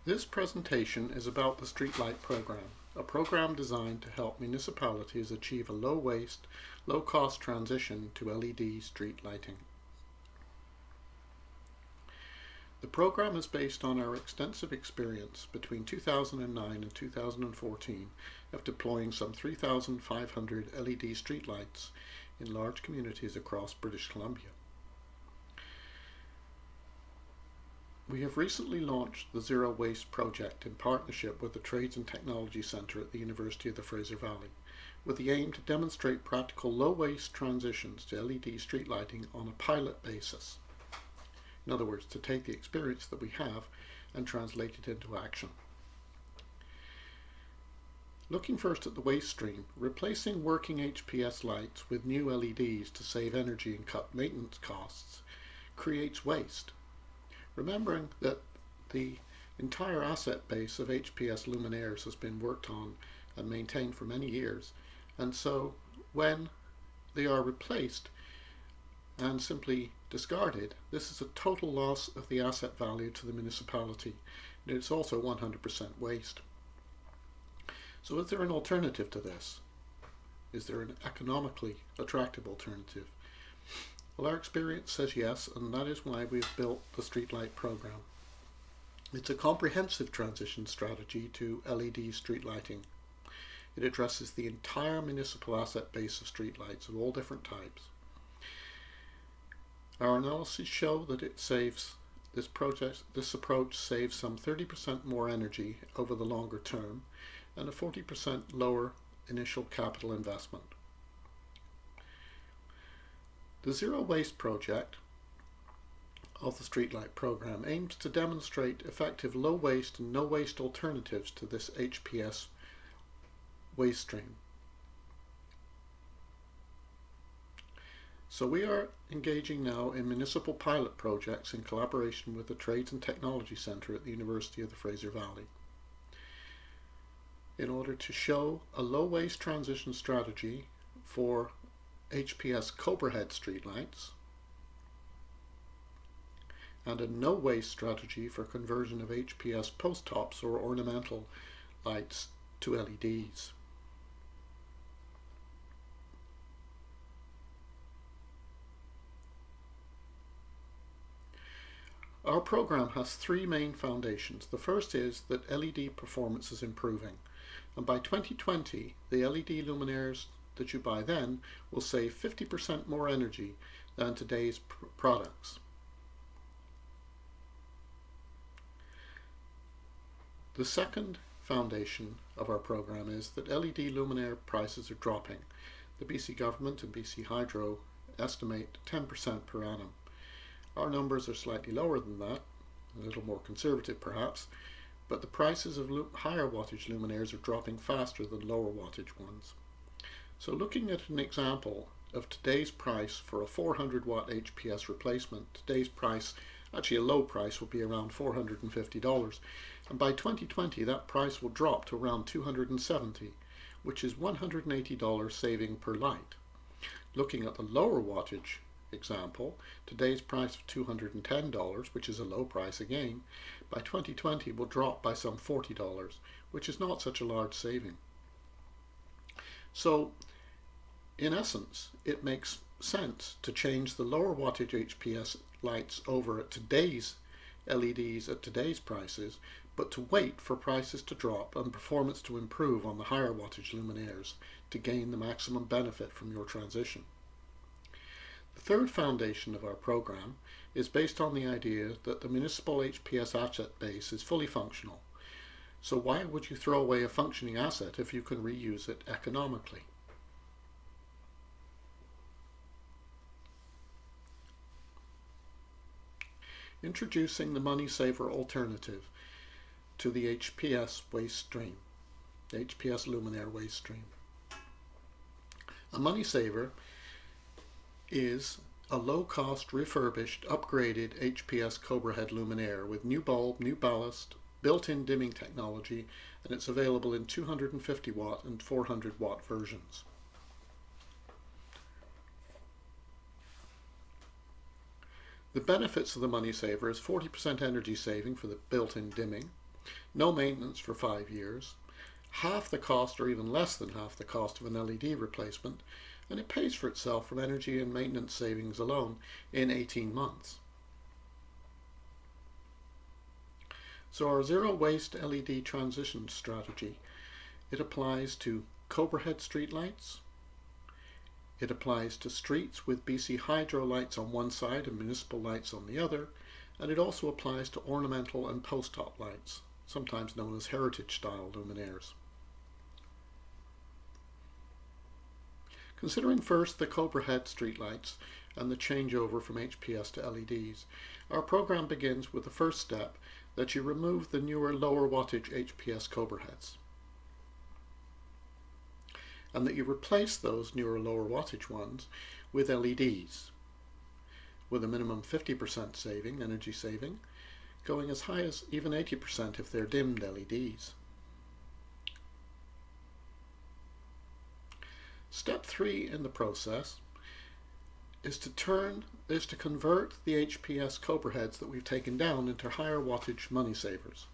This presentation is about the Streetlight Program, a program designed to help municipalities achieve a low-waste, low-cost transition to LED street lighting. The program is based on our extensive experience between 2009 and 2014 of deploying some 3,500 LED streetlights in large communities across British Columbia. We have recently launched the Zero Waste project in partnership with the Trades and Technology Centre at the University of the Fraser Valley, with the aim to demonstrate practical low-waste transitions to LED street lighting on a pilot basis. In other words, to take the experience that we have and translate it into action. Looking first at the waste stream, replacing working HPS lights with new LEDs to save energy and cut maintenance costs creates waste. Remembering that the entire asset base of HPS luminaires has been worked on and maintained for many years, and so when they are replaced and simply discarded, this is a total loss of the asset value to the municipality, and it's also 100% waste. So is there an alternative to this? Is there an economically attractive alternative? Well, our experience says yes, and that is why we've built the Streetlight program. It's a comprehensive transition strategy to LED street lighting. It addresses the entire municipal asset base of streetlights of all different types. Our analyses show that this approach saves some 30% more energy over the longer term and a 40% lower initial capital investment. The Zero Waste project of the Streetlight program aims to demonstrate effective low waste and no waste alternatives to this HPS waste stream. So we are engaging now in municipal pilot projects in collaboration with the Trades and Technology Centre at the University of the Fraser Valley, in order to show a low waste transition strategy for HPS Cobra head streetlights and a no waste strategy for conversion of HPS post tops or ornamental lights to LEDs. Our program has three main foundations. The first is that LED performance is improving, and by 2020 the LED luminaires that you buy then will save 50% more energy than today's products. The second foundation of our program is that LED luminaire prices are dropping. The BC Government and BC Hydro estimate 10% per annum. Our numbers are slightly lower than that, a little more conservative perhaps, but the prices of higher wattage luminaires are dropping faster than lower wattage ones. So looking at an example of today's price for a 400 watt HPS replacement, today's price, actually a low price, will be around $450, and by 2020 that price will drop to around $270, which is $180 saving per light. Looking at the lower wattage example, today's price of $210, which is a low price again, by 2020 will drop by some $40, which is not such a large saving. So in essence, it makes sense to change the lower wattage HPS lights over at today's LEDs at today's prices, but to wait for prices to drop and performance to improve on the higher wattage luminaires to gain the maximum benefit from your transition. The third foundation of our program is based on the idea that the municipal HPS asset base is fully functional. So why would you throw away a functioning asset if you can reuse it economically? Introducing the money saver alternative to the HPS waste stream, the HPS luminaire waste stream. A money saver is a low-cost, refurbished, upgraded HPS Cobra head luminaire with new bulb, new ballast, built-in dimming technology, and it's available in 250 watt and 400 watt versions. The benefits of the money saver is 40% energy saving for the built-in dimming, no maintenance for 5 years, half the cost or even less than half the cost of an LED replacement, and it pays for itself from energy and maintenance savings alone in 18 months. So our zero waste LED transition strategy, it applies to Cobra Head streetlights, it applies to streets with BC Hydro lights on one side and municipal lights on the other, and it also applies to ornamental and post-op lights, sometimes known as heritage-style luminaires. Considering first the Cobra Head streetlights and the changeover from HPS to LEDs, our program begins with the first step, that you remove the newer lower wattage HPS Cobra Heads, and that you replace those newer lower wattage ones with LEDs with a minimum 50% saving, energy saving, going as high as even 80% if they're dimmed LEDs. Step 3 in the process is to convert the HPS Cobra Heads that we've taken down into higher wattage money savers.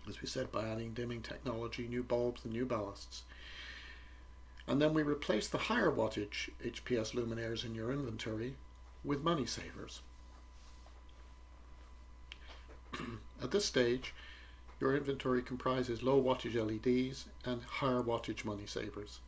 As we said, by adding dimming technology, new bulbs and new ballasts. And then we replace the higher wattage HPS luminaires in your inventory with money savers. At this stage, your inventory comprises low wattage LEDs and higher wattage money savers.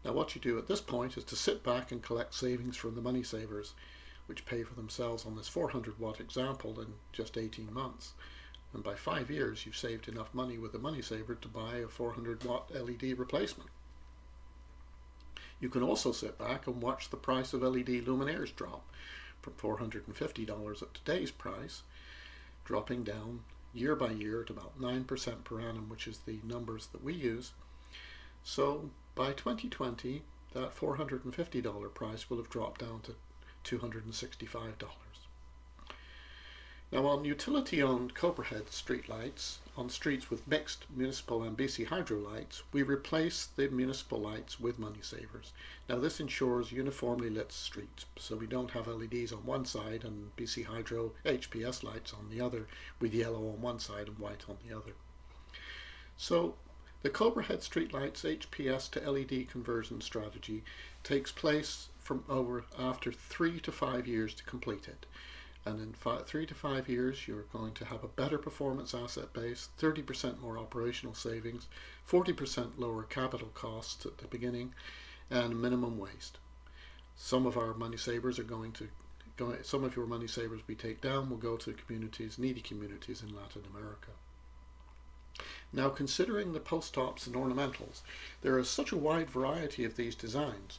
Now what you do at this point is to sit back and collect savings from the money savers, which pay for themselves on this 400 watt example in just 18 months. And by 5 years you've saved enough money with the money saver to buy a 400 watt LED replacement. You can also sit back and watch the price of LED luminaires drop from $450 at today's price, dropping down year by year at about 9% per annum, which is the numbers that we use. So by 2020, that $450 price will have dropped down to $265. Now on utility-owned Cobra Head streetlights, on streets with mixed municipal and BC Hydro lights, we replace the municipal lights with money savers. Now this ensures uniformly lit streets, so we don't have LEDs on one side and BC Hydro HPS lights on the other, with yellow on one side and white on the other. So the Cobra Head streetlights HPS to LED conversion strategy takes place after 3 to 5 years to complete it. And in 3 to 5 years, you're going to have a better performance asset base, 30% more operational savings, 40% lower capital costs at the beginning, and minimum waste. Some of our money savers some of your money savers we take down will go to communities, needy communities in Latin America. Now, considering the post-ops and ornamentals, there is such a wide variety of these designs,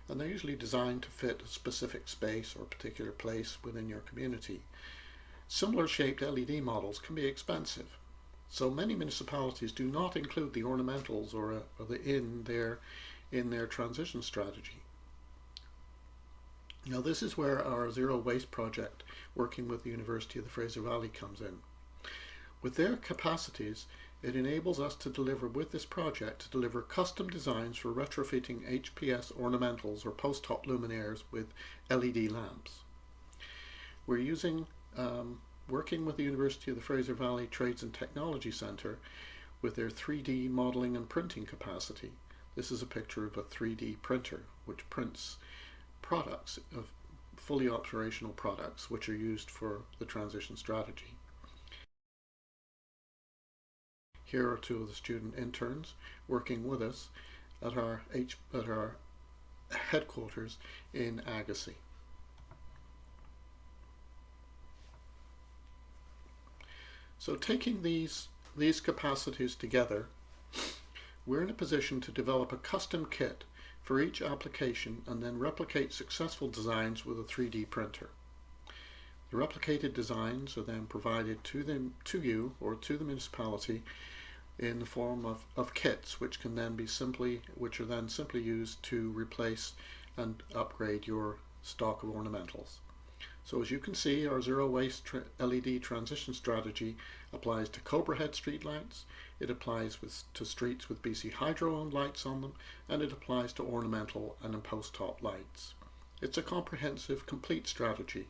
and they're usually designed to fit a specific space or particular place within your community. Similar shaped LED models can be expensive, so many municipalities do not include the ornamentals in their transition strategy. Now this is where our Zero Waste project, working with the University of the Fraser Valley, comes in. With their capacities, it enables us to deliver custom designs for retrofitting HPS ornamentals or post-op luminaires with LED lamps. We're working with the University of the Fraser Valley Trades and Technology Centre with their 3D modelling and printing capacity. This is a picture of a 3D printer which prints products, of fully operational products, which are used for the transition strategy. Here are two of the student interns working with us at our headquarters in Agassiz. So taking these capacities together, we're in a position to develop a custom kit for each application and then replicate successful designs with a 3D printer. The replicated designs are then provided to you or to the municipality in the form of kits, which are then simply used to replace and upgrade your stock of ornamentals. So as you can see, our zero waste LED transition strategy applies to Cobra Head streetlights, it applies to streets with BC Hydro owned lights on them, and it applies to ornamental and post-top lights. It's a comprehensive, complete strategy.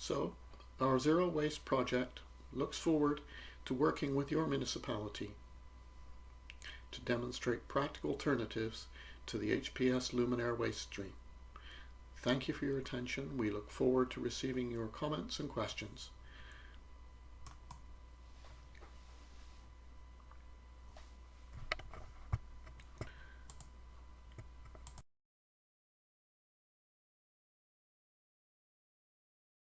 So, our Zero Waste project looks forward to working with your municipality to demonstrate practical alternatives to the HPS luminaire waste stream. Thank you for your attention. We look forward to receiving your comments and questions.